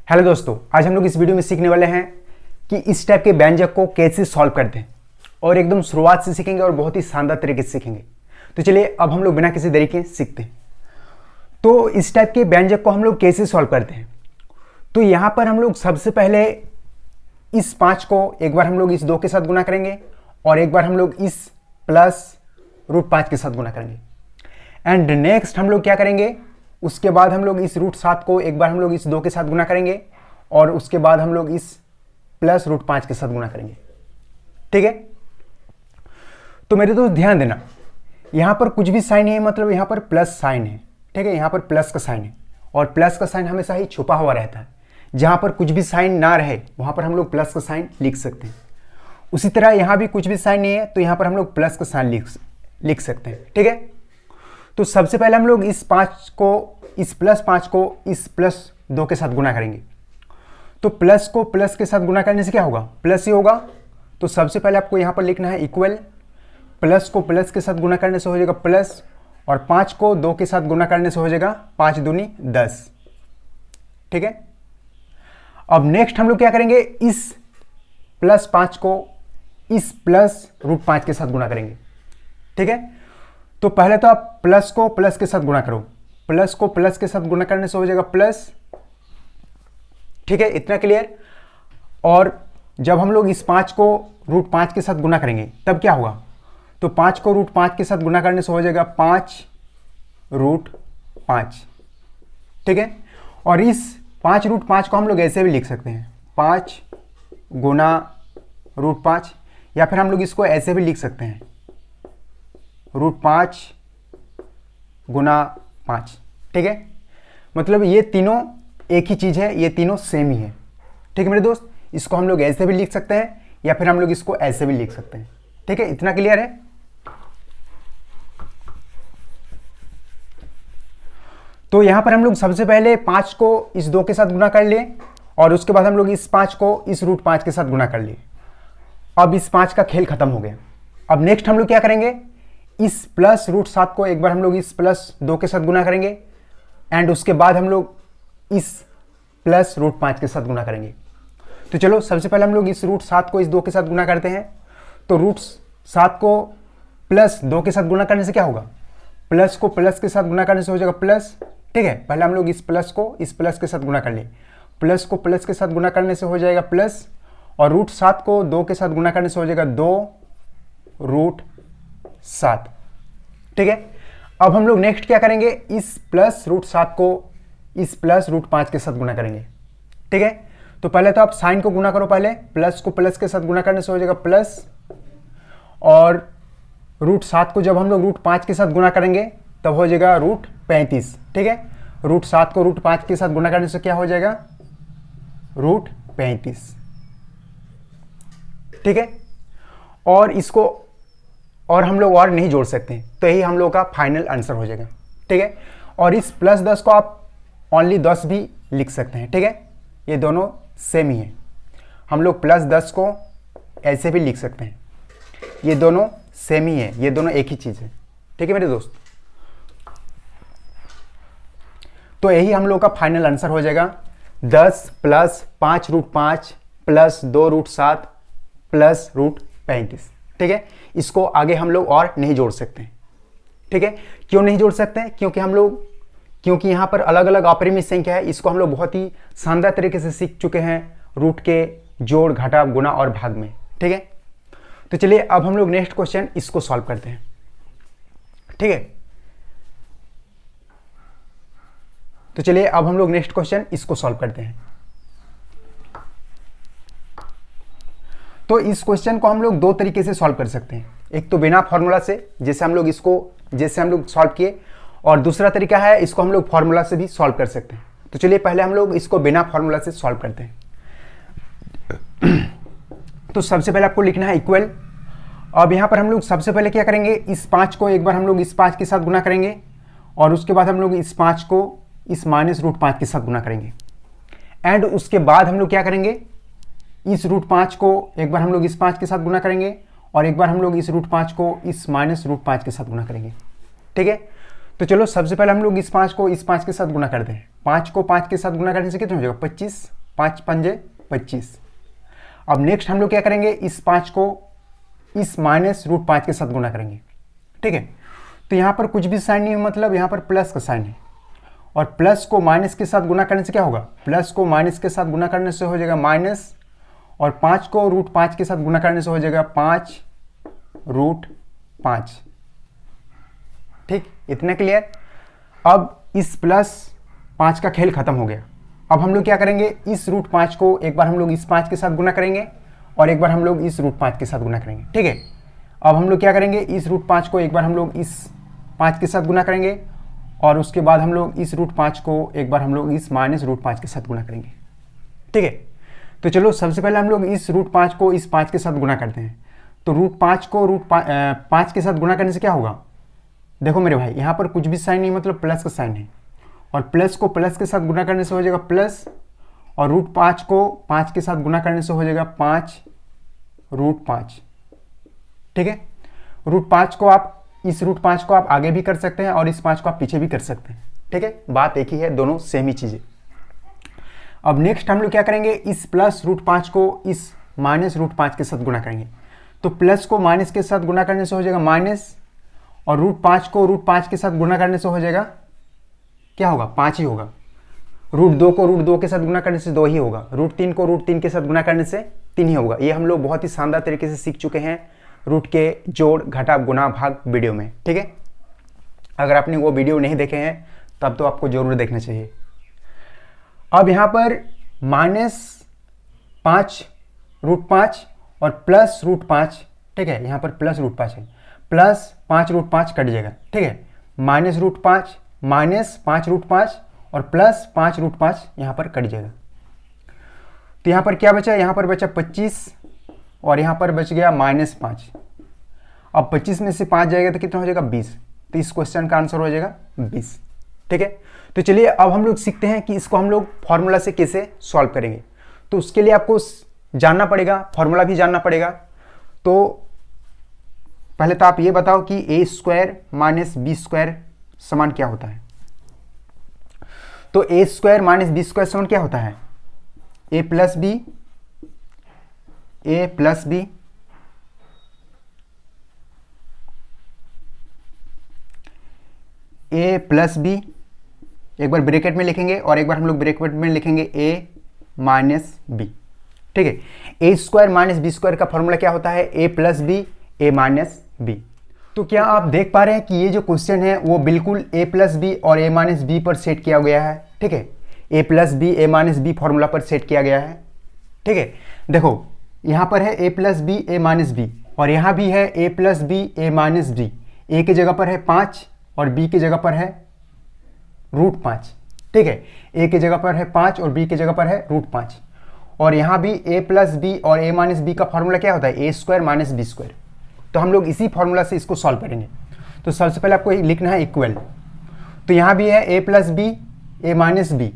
Hello दोस्तों, आज हम लोग इस वीडियो में सीखने वाले हैं कि इस टाइप के व्यंजक को कैसे सॉल्व करते हैं और एकदम शुरुआत से सीखेंगे और बहुत ही शानदार तरीके से सीखेंगे। तो चलिए अब हम लोग बिना किसी देरी के सीखते हैं। तो इस टाइप के व्यंजक को हम लोग कैसे सॉल्व करते हैं, तो यहाँ पर हम लोग सबसे पहले इस 5 को एक बार हम लोग इस 2 के साथ गुना करेंगे और एक बार हम लोग इस प्लस √5 के साथ गुना करेंगे। एंड नेक्स्ट हम लोग क्या करेंगे, उसके बाद हम लोग इस √7 को एक बार हम लोग इस 2 के साथ गुना करेंगे और उसके बाद हम लोग इस प्लस √5 के साथ गुना करेंगे। ठीक है, तो मेरे दोस्त ध्यान देना, यहां पर कुछ भी साइन है, मतलब यहां पर प्लस साइन है। ठीक है, यहां पर प्लस का साइन है और प्लस का साइन हमेशा ही छुपा हुआ रहता है। जहां पर कुछ भी साइन ना रहे वहां पर हम लोग प्लस का साइन लिख सकते हैं। उसी तरह यहां भी कुछ भी साइन नहीं है तो यहां पर हम लोग प्लस का साइन लिख सकते हैं। ठीक है, तो सबसे पहले हम लोग इस 5 को इस प्लस 5 को इस प्लस 2 के साथ गुना करेंगे। तो प्लस को प्लस के साथ गुना करने से क्या होगा, प्लस ही होगा। तो सबसे पहले आपको यहाँ पर लिखना है इक्वल, प्लस को प्लस के साथ गुना करने से हो जाएगा प्लस और 5 को 2 के साथ गुना करने से हो जाएगा 5 दूनी 10। ठीक है, अब नेक्स्ट हम लोग क्या करेंगे, इस प्लस 5 को इस प्लस √5 के साथ गुना करेंगे। ठीक है, तो पहले तो आप प्लस को प्लस के साथ गुना करो, प्लस को प्लस के साथ गुना करने से हो जाएगा प्लस। ठीक है, इतना क्लियर। और जब हम लोग इस 5 को √5 के साथ गुना करेंगे तब क्या होगा, तो 5 को √5 के साथ गुना करने से हो जाएगा 5 √5। ठीक है, और इस 5 √5 को हम लोग ऐसे भी लिख सकते हैं, 5 गुना √5, या फिर हम लोग इसको ऐसे भी लिख सकते हैं √5 गुना 5। ठीक है, मतलब ये तीनों एक ही चीज़ है, ये तीनों सेम ही है। ठीक है मेरे दोस्त, इसको हम लोग ऐसे भी लिख सकते हैं या फिर हम लोग इसको ऐसे भी लिख सकते हैं। ठीक है, इतना क्लियर है। तो यहां पर हम लोग सबसे पहले 5 को इस 2 के साथ गुना कर लिए और उसके बाद हम लोग इस 5 को इस √5 के साथ गुना कर लिए। अब इस 5 का खेल खत्म हो गया। अब नेक्स्ट हम लोग क्या करेंगे, इस प्लस √7 को एक बार हम लोग इस प्लस 2 के साथ गुना करेंगे एंड उसके बाद हम लोग इस प्लस √5 के साथ गुना करेंगे। तो चलो सबसे पहले हम लोग इस √7 को इस 2 के साथ गुना करते हैं। तो √7 को प्लस 2 के साथ गुना करने से क्या होगा, प्लस को प्लस के साथ गुना करने से हो जाएगा प्लस। ठीक है, पहले हम लोग इस प्लस को इस प्लस के साथ गुना कर लिए, प्लस को प्लस के साथ गुना करने से हो जाएगा प्लस और √7 को 2 के साथ गुना करने से हो जाएगा 2 √7। ठीक है, अब हम लोग नेक्स्ट क्या करेंगे, इस प्लस √7 को इस प्लस √5 के साथ गुना करेंगे। ठीक है, तो पहले तो आप साइन को गुना करो, पहले प्लस को प्लस के साथ गुना करने से हो जाएगा प्लस और √7 को जब हम लोग √5 के साथ गुना करेंगे तब हो जाएगा √35। ठीक है, √7 को √5 के साथ गुना करने से क्या हो जाएगा, √35। ठीक है, और इसको और हम लोग और नहीं जोड़ सकते, तो यही हम लोग का फाइनल आंसर हो जाएगा। ठीक है, और इस प्लस 10 को आप ओनली 10 भी लिख सकते हैं। ठीक है, ये दोनों सेम ही है, हम लोग प्लस 10 को ऐसे भी लिख सकते हैं, ये दोनों सेम ही है, ये दोनों एक ही चीज़ है। ठीक है मेरे दोस्त, तो यही हम लोग का फाइनल आंसर हो जाएगा 10 प्लस 5 √5 प्लस 2 √7 प्लस √35। ठीक है, इसको आगे हम लोग और नहीं जोड़ सकते। ठीक है, क्यों नहीं जोड़ सकते हैं, क्योंकि यहाँ पर अलग अलग अपरिमेय संख्या है, इसको हम लोग बहुत ही शानदार तरीके से सीख चुके हैं रूट के जोड़ घटा गुना और भाग में। ठीक है, तो चलिए अब हम लोग नेक्स्ट क्वेश्चन इसको सॉल्व करते हैं। ठीक है, तो चलिए अब हम लोग नेक्स्ट क्वेश्चन इसको सॉल्व करते हैं। तो इस क्वेश्चन को हम लोग 2 तरीके से सॉल्व कर सकते हैं, एक तो बिना फॉर्मूला से जैसे हम लोग सॉल्व किए, और दूसरा तरीका है इसको हम लोग फॉर्मूला से भी सॉल्व कर सकते हैं। तो चलिए पहले हम लोग इसको बिना फॉर्मूला से सॉल्व करते हैं। तो सबसे पहले आपको लिखना है इक्वल। अब यहाँ पर हम लोग सबसे पहले क्या करेंगे, इस 5 को एक बार हम लोग इस 5 के साथ गुना करेंगे और उसके बाद हम लोग इस 5 को इस माइनस √5 के साथ गुना करेंगे एंड उसके बाद हम लोग क्या करेंगे, इस √5 को एक बार हम लोग इस 5 के साथ गुना करेंगे और एक बार हम लोग इस √5 को इस माइनस √5 के साथ गुना करेंगे। ठीक है, तो चलो सबसे पहले हम लोग इस 5 को इस 5 के साथ गुना करते हैं। 5 को 5 के साथ गुना करने से कितना हो जाएगा 25। 5 पंजे 25। अब नेक्स्ट हम लोग क्या करेंगे, इस 5 को इस -√5 के साथ गुना करेंगे। ठीक है, तो यहाँ पर कुछ भी साइन नहीं है, मतलब यहाँ पर प्लस का साइन है, और प्लस को माइनस के साथ गुना करने से क्या होगा, प्लस को माइनस के साथ गुना करने से हो जाएगा माइनस, और 5 को √5 के साथ गुना करने से हो जाएगा 5√5। ठीक, इतना क्लियर। अब इस +5 का खेल खत्म हो गया। अब हम लोग क्या करेंगे, इस √5 को एक बार हम लोग इस 5 के साथ गुना करेंगे और एक बार हम लोग इस √5 के साथ गुना करेंगे। ठीक है, अब हम लोग क्या करेंगे, इस √5 को एक बार हम लोग इस 5 के साथ गुना करेंगे और उसके बाद हम लोग इस √5 को एक बार हम लोग इस -√5 के साथ गुना करेंगे। ठीक है, तो चलो सबसे पहले हम लोग इस √5 को इस 5 के साथ गुना करते हैं। तो √5 को √5 के साथ गुना करने से क्या होगा, देखो मेरे भाई यहाँ पर कुछ भी साइन नहीं, मतलब प्लस का साइन है, और प्लस को प्लस के साथ गुना करने से हो जाएगा प्लस, और √5 को 5 के साथ गुना करने से हो जाएगा 5√5। ठीक है, √5 को आप इस √5 को आप आगे भी कर सकते हैं और इस 5 को आप पीछे भी कर सकते हैं। ठीक है, बात एक ही है, दोनों सेम ही चीज़ें। अब नेक्स्ट हम लोग क्या करेंगे, इस +√5 को इस -√5 के साथ गुना करेंगे। तो प्लस को माइनस के साथ गुना करने से हो जाएगा माइनस, और √5 को √5 के साथ गुना करने से हो जाएगा क्या होगा, 5 ही होगा। √2 को √2 के साथ गुना करने से 2 ही होगा। √3 को √3 के साथ गुना करने से 3 ही होगा। ये हम लोग बहुत ही शानदार तरीके से सीख चुके हैं रूट के जोड़ घटा गुना भाग वीडियो में। ठीक है, अगर आपने वो वीडियो नहीं देखे हैं तब तो आपको जरूर देखना चाहिए। अब यहाँ पर -5√5 और +√5, ठीक है, यहाँ पर +√5 है, +5√5 कट जाएगा। ठीक है, -√5 -5√5 और +5√5 यहाँ पर कट जाएगा। तो यहाँ पर क्या बचा, यहाँ पर बचा 25 और यहाँ पर बच गया -5। अब 25 में से 5 जाएगा तो कितना हो जाएगा, 20। तो इस क्वेश्चन का आंसर हो जाएगा 20। ठीक है, तो चलिए अब हम लोग सीखते हैं कि इसको हम लोग फॉर्मूला से कैसे सॉल्व करेंगे। तो उसके लिए आपको जानना पड़ेगा, फॉर्मूला भी जानना पड़ेगा। तो पहले तो आप ये बताओ कि a² - b² समान क्या होता है। तो a² - b² समान क्या होता है, a + b एक बार ब्रैकेट में लिखेंगे और एक बार हम लोग ब्रैकेट में लिखेंगे a - b। ठीक है, a² - b² का फॉर्मूला क्या होता है, a + b a - b। तो क्या आप देख पा रहे हैं कि ये जो क्वेश्चन है वो बिल्कुल a + b और a - b पर सेट किया गया है। ठीक है, a + b a - b formula पर सेट किया गया है। ठीक है, देखो यहाँ पर है a + b a - b और यहाँ भी है a + b a - b। a की जगह पर है 5 और b की जगह पर है √5। ठीक है, a की जगह पर है 5 और b की जगह पर है √5। और यहाँ भी a + b और a - b का फॉर्मूला क्या होता है, a² - b²। तो हम लोग इसी फॉर्मूला से इसको सॉल्व करेंगे। तो सबसे पहले आपको लिखना है इक्वल। तो यहाँ भी है a + b a - b।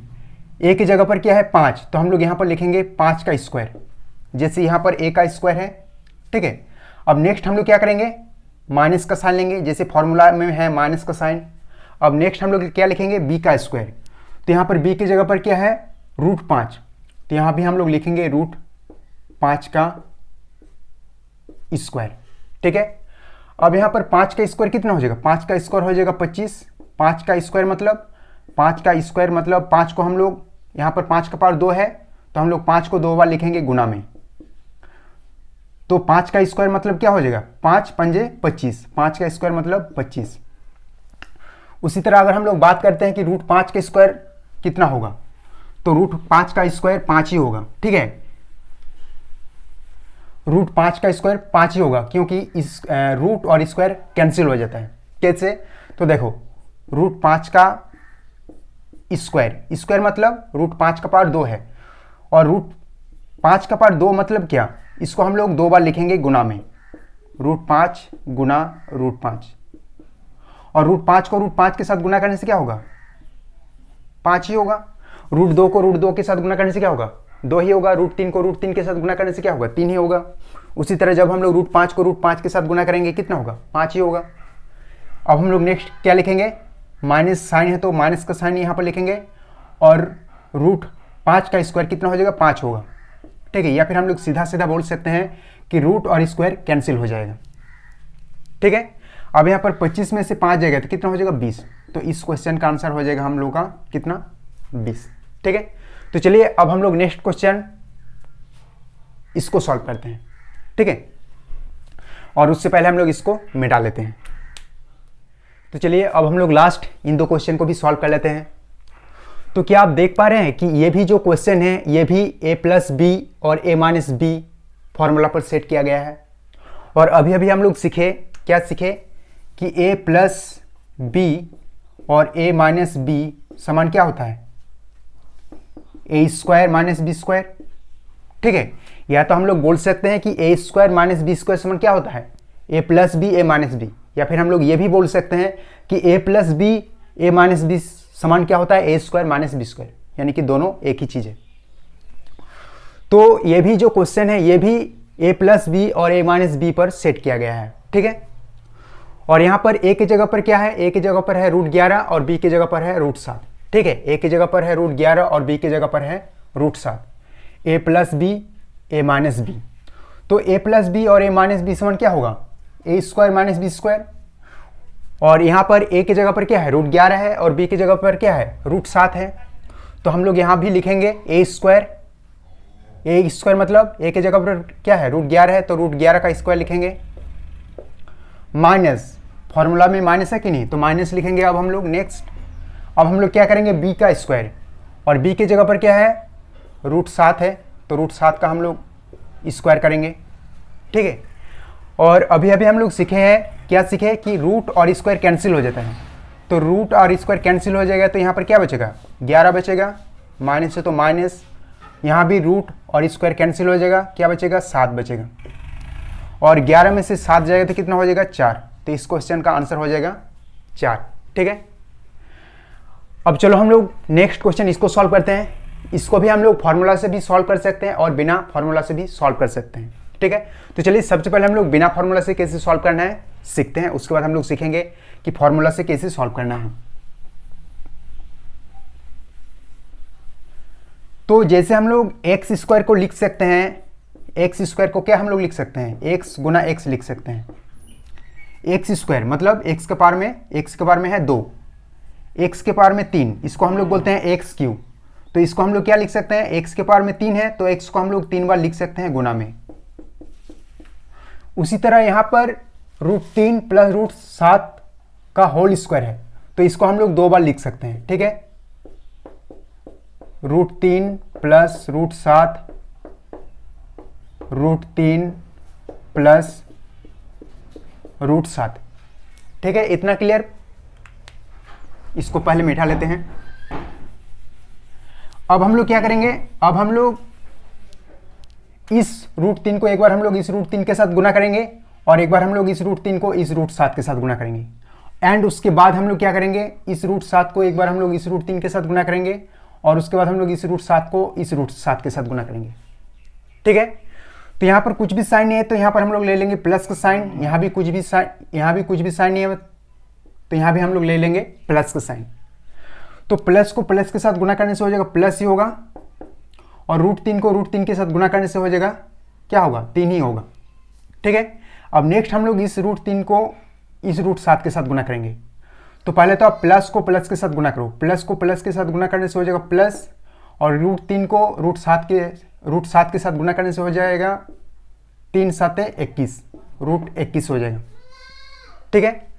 a की जगह पर क्या है 5, तो हम लोग यहाँ पर लिखेंगे 5 का स्क्वायर, जैसे यहाँ पर a का स्क्वायर है। ठीक है, अब नेक्स्ट हम लोग क्या करेंगे, माइनस का साइन लेंगे, जैसे फॉर्मूला में है माइनस का साइन। अब नेक्स्ट हम लोग क्या लिखेंगे, b का स्क्वायर। तो यहाँ पर b की जगह पर क्या है √5, तो यहाँ भी हम लोग लिखेंगे √5 का स्क्वायर। ठीक है, अब यहाँ पर 5 का स्क्वायर कितना हो जाएगा, 5 का स्क्वायर हो जाएगा 25। 5 का स्क्वायर मतलब 5 को हम लोग यहाँ पर 5 का पावर 2 है तो हम लोग 5 को 2 बार लिखेंगे गुना में। तो 5 का स्क्वायर मतलब क्या हो जाएगा, 5 पंजे 25। 5 का स्क्वायर मतलब 25। उसी तरह अगर हम लोग बात करते हैं कि √5 का स्क्वायर कितना होगा, तो √5 का स्क्वायर 5 ही होगा। ठीक है, √5 का स्क्वायर 5 ही होगा, क्योंकि इस रूट और स्क्वायर कैंसिल हो जाता है। कैसे, तो देखो √5 का स्क्वायर मतलब √5 का पावर 2 है, और √5 का पावर 2 मतलब क्या, इसको हम लोग 2 बार लिखेंगे गुना में, √5 गुना √5। और √5 को √5 के साथ गुना करने से क्या होगा, 5 ही होगा। √2 को √2 के साथ गुना करने से क्या होगा, 2 ही होगा। √3 को √3 के साथ गुना करने से क्या होगा, 3 ही होगा। उसी तरह जब हम लोग √5 को √5 के साथ गुना करेंगे कितना होगा, 5 ही होगा। अब हम लोग नेक्स्ट क्या लिखेंगे, माइनस साइन है तो माइनस का साइन यहाँ पर लिखेंगे, और 5 का स्क्वायर कितना हो जाएगा, 5 होगा, ठीक है। या फिर हम लोग सीधा सीधा बोल सकते हैं कि रूट और स्क्वायर कैंसिल हो जाएगा, ठीक है। अब यहाँ पर 25 में से 5 जाएगा तो कितना हो जाएगा, 20। तो इस क्वेश्चन का आंसर हो जाएगा हम लोग का कितना, 20, ठीक है। तो चलिए अब हम लोग नेक्स्ट क्वेश्चन इसको सॉल्व करते हैं, ठीक है। और उससे पहले हम लोग इसको मिटा लेते हैं। तो चलिए अब हम लोग लास्ट इन 2 क्वेश्चन को भी सॉल्व कर लेते हैं। तो क्या आप देख पा रहे हैं कि ये भी जो क्वेश्चन है ये भी a+b और a-b फॉर्मूला पर सेट किया गया है। और अभी अभी हम लोग सीखे, क्या सीखे कि a+b और a-b समान क्या होता है, a² - b², ठीक है। या तो हम लोग बोल सकते हैं कि a² - b² समान क्या होता है, a+b a-b। या फिर हम लोग ये भी बोल सकते हैं कि a+b a-b समान क्या होता है, a² - b², यानी कि दोनों एक ही चीज है। तो ये भी जो क्वेश्चन है ये भी a+b और a-b पर सेट किया गया है, ठीक है। और यहाँ पर a की जगह पर क्या है, a की जगह पर है √11 और b की जगह पर है √7, ठीक है। a की जगह पर है √11 और b की जगह पर है √7, a+b a-b। तो a+b और a-b समान क्या होगा, a² - b²। और यहाँ पर a की जगह पर क्या है, √11 है और b की जगह पर क्या है, √7 है। तो हम लोग यहाँ भी लिखेंगे a² मतलब a की जगह पर क्या है, √11 है तो √11 का स्क्वायर लिखेंगे, माइनस, फॉर्मूला में माइनस है कि नहीं, तो माइनस लिखेंगे। अब हम लोग नेक्स्ट, अब हम लोग क्या करेंगे, b का स्क्वायर, और b की जगह पर क्या है, √7 है तो √7 का हम लोग स्क्वायर करेंगे, ठीक है। और अभी अभी हम लोग सीखे हैं, क्या सीखे कि रूट और स्क्वायर कैंसिल हो जाता है। तो रूट और स्क्वायर कैंसिल हो जाएगा तो यहाँ पर क्या बचेगा, 11 बचेगा, माइनस है तो माइनस, यहाँ भी रूट और स्क्वायर कैंसिल हो जाएगा, क्या बचेगा, 7 बचेगा। और 11 में से 7 जाएगा तो कितना हो जाएगा, 4। तो इस क्वेश्चन का आंसर हो जाएगा 4, ठीक है। अब चलो हम लोग नेक्स्ट क्वेश्चन इसको सॉल्व करते हैं। इसको भी हम लोग फार्मूला से भी सॉल्व कर सकते हैं और बिना फार्मूला से भी सॉल्व कर सकते हैं, ठीक है। तो चलिए सबसे पहले हम लोग बिना फार्मूला से कैसे सॉल्व करना है सीखते हैं, उसके बाद हम लोग सीखेंगे कि फार्मूला से कैसे सॉल्व करना है। तो जैसे हम लोग x² को लिख सकते हैं, x² को क्या हम लोग लिख सकते हैं, x गुना x लिख सकते हैं। x² मतलब x के पावर में है 2, x के पावर में 3, इसको हम लोग बोलते हैं x³ तो इसको हम लोग क्या लिख सकते हैं, x के पावर में 3 है तो x को हम लोग 3 बार लिख सकते हैं गुना में। उसी तरह यहाँ पर √3 + √7 का होल स्क्वायर है तो इसको हम लोग 2 बार लिख सकते हैं, ठीक है। √3 + √7, √3 + √7, ठीक है। इतना क्लियर। इसको पहले मिटा लेते हैं। अब हम लोग क्या करेंगे, अब हम लोग इस √3 को एक बार हम लोग इस √3 के साथ गुना करेंगे और एक बार हम लोग इस √3 को इस √7 के साथ गुना करेंगे। एंड उसके बाद हम लोग क्या करेंगे, इस √7 को एक बार हम लोग इस √3 के साथ गुना करेंगे और उसके बाद हम लोग इस √7 को इस √7 के साथ गुना करेंगे, ठीक है। तो यहाँ पर कुछ भी साइन नहीं है तो यहाँ पर हम लोग ले लेंगे प्लस का साइन, यहाँ भी कुछ भी साइन नहीं है तो यहाँ भी हम लोग ले लेंगे प्लस का साइन। तो प्लस को प्लस के साथ गुना करने से हो जाएगा प्लस ही होगा और √3 को √3 के साथ गुना करने से हो जाएगा क्या होगा, 3 ही होगा, ठीक है। अब नेक्स्ट हम लोग इस √3 को इस √7 के साथ गुना करेंगे। तो पहले तो आप प्लस को प्लस के साथ गुना करो, प्लस को प्लस के साथ गुना करने से हो जाएगा प्लस और √3 को √7 के साथ गुना करने से हो जाएगा 3 × 7 = 21, √21 हो जाएगा, ठीक है।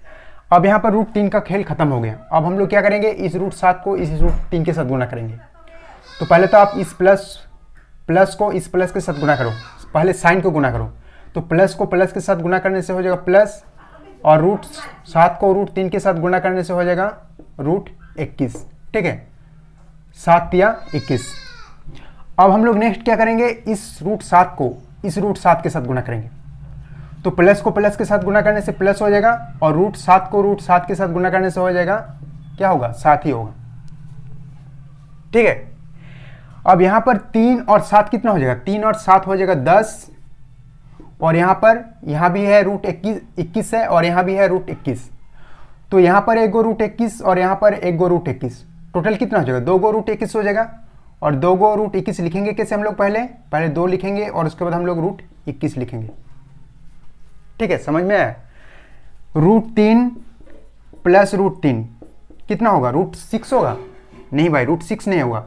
अब यहाँ पर √3 का खेल खत्म हो गया। अब हम लोग क्या करेंगे, इस √7 को इस √3 के साथ गुना करेंगे। तो पहले तो आप इस प्लस को इस प्लस के साथ गुना करो, पहले साइन को गुना करो। तो प्लस को प्लस के साथ गुना करने से हो जाएगा प्लस और √7 को √3 के साथ गुना करने से हो जाएगा √21, ठीक है। 7 या 21। अब हम लोग नेक्स्ट क्या करेंगे, इस √7 को इस √7 के साथ गुना करेंगे। तो प्लस को प्लस के साथ गुना करने से प्लस हो जाएगा और √7 को √7 के साथ गुना करने से हो जाएगा क्या होगा, 7 ही होगा, ठीक है। अब यहाँ पर 3 और 7 कितना हो जाएगा, 3 और 7 हो जाएगा 10 और यहाँ भी है √21 है और यहाँ भी है √21। तो यहाँ पर 1 गो √21 और यहाँ पर 1 गो √21, टोटल कितना हो जाएगा, 2 गो √21 हो जाएगा और 2 को रूट 21 लिखेंगे कैसे हम लोग, पहले 2 लिखेंगे और उसके बाद हम लोग रूट 21 लिखेंगे। ठीक है, समझ में आया। रूट 3 प्लस रूट 3 कितना होगा, रूट 6 होगा? नहीं भाई, रूट 6 नहीं होगा।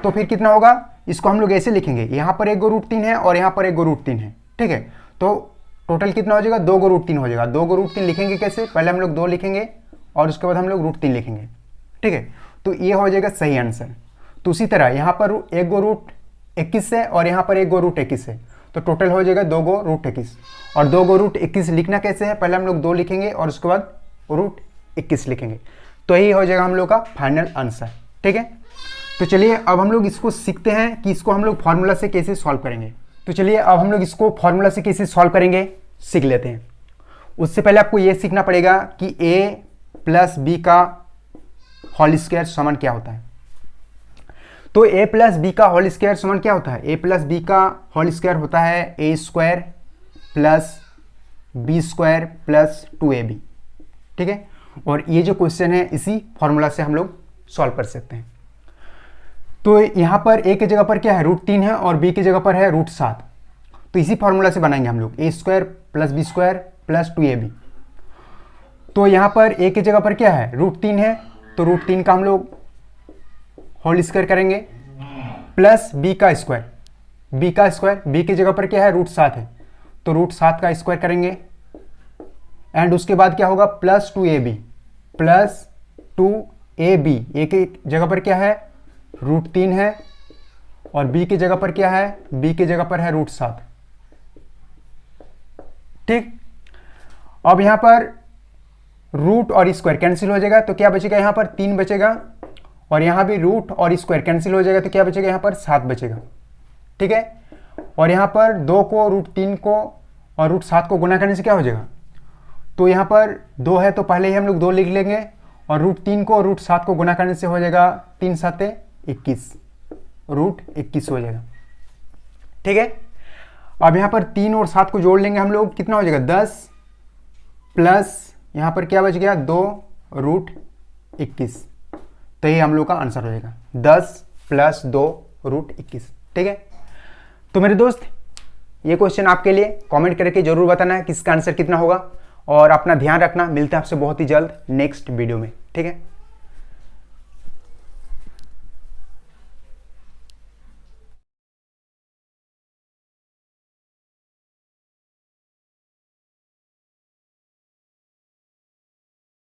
तो फिर कितना होगा, इसको हम लोग ऐसे लिखेंगे, यहाँ पर एक गो रूट 3 है और यहाँ पर एक गो रूट 3 है। ठीक है, तो टोटल कितना हो जाएगा, 2 गो रूट 3 हो जाएगा। 2 गो रूट 3 लिखेंगे कैसे, पहले हम लोग 2 लिखेंगे और उसके बाद हम लोग रूट 3 लिखेंगे। ठीक है, तो ये हो जाएगा सही आंसर। तो उसी तरह यहाँ पर एक गो रूट 21 है और यहाँ पर एक गो रूट 21 है, तो टोटल हो जाएगा 2 गो रूट 21। और 2 गो रूट 21 लिखना कैसे है, पहले हम लोग 2 लिखेंगे और उसके बाद रूट 21 लिखेंगे। तो यही हो जाएगा हम लोग का फाइनल आंसर। ठीक है, तो चलिए अब हम लोग इसको सीखते हैं कि इसको हम लोग फॉर्मूला से कैसे सॉल्व करेंगे। तो चलिए अब हम लोग इसको फॉर्मूला से कैसे सॉल्व करेंगे सीख लेते हैं। उससे पहले आपको ये सीखना पड़ेगा कि a प्लस बी का होल स्क्वायर समान क्या होता है। तो a प्लस बी का होल स्क्वायर समान क्या होता है, a प्लस बी का होल स्क्वायर होता है a square plus B square plus 2ab। ठीक है, और ये जो क्वेश्चन है इसी फॉर्मूला से हम लोग सॉल्व कर सकते हैं। तो यहाँ पर a की जगह पर क्या है, रूट 3 है और b की जगह पर है रूट 7। तो इसी फॉर्मूला से बनाएंगे हम लोग a square plus B square plus 2ab। तो यहाँ पर a की जगह पर क्या है, रूट 3 है, तो रूट 3 का हम लोग होल स्क्वायर करेंगे प्लस b का स्क्वायर, b की जगह पर क्या है, रूट 7 है, तो रूट 7 का स्क्वायर करेंगे। एंड उसके बाद क्या होगा, प्लस 2ab, a की जगह पर क्या है, रूट 3 है और b की जगह पर क्या है, b की जगह पर है रूट 7। ठीक, अब यहां पर रूट और स्क्वायर कैंसिल हो जाएगा, तो क्या बचेगा, यहां पर 3 बचेगा और यहां भी रूट और स्क्वायर कैंसिल हो जाएगा, तो क्या बचेगा, यहां पर 7 बचेगा। ठीक है, और यहां पर 2 को रूट 3 को और रूट 7 को गुना करने से क्या हो जाएगा, तो यहां पर 2 है तो पहले ही हम लोग 2 लिख लेंगे और रूट 3 को रूट 7 को गुना करने से हो जाएगा 3 7 21, रूट 21 हो जाएगा। ठीक है, अब यहाँ पर 3 और 7 को जोड़ लेंगे हम लोग, कितना हो जाएगा 10 प्लस यहाँ पर क्या बच गया 2 रूट 21। तो ये हम लोग का आंसर हो जाएगा 10 प्लस 2 रूट 21। ठीक है, तो मेरे दोस्त ये क्वेश्चन आपके लिए, कमेंट करके जरूर बताना है कि इसका आंसर कितना होगा और अपना ध्यान रखना। मिलते हैं आपसे बहुत ही जल्द नेक्स्ट वीडियो में। ठीक है।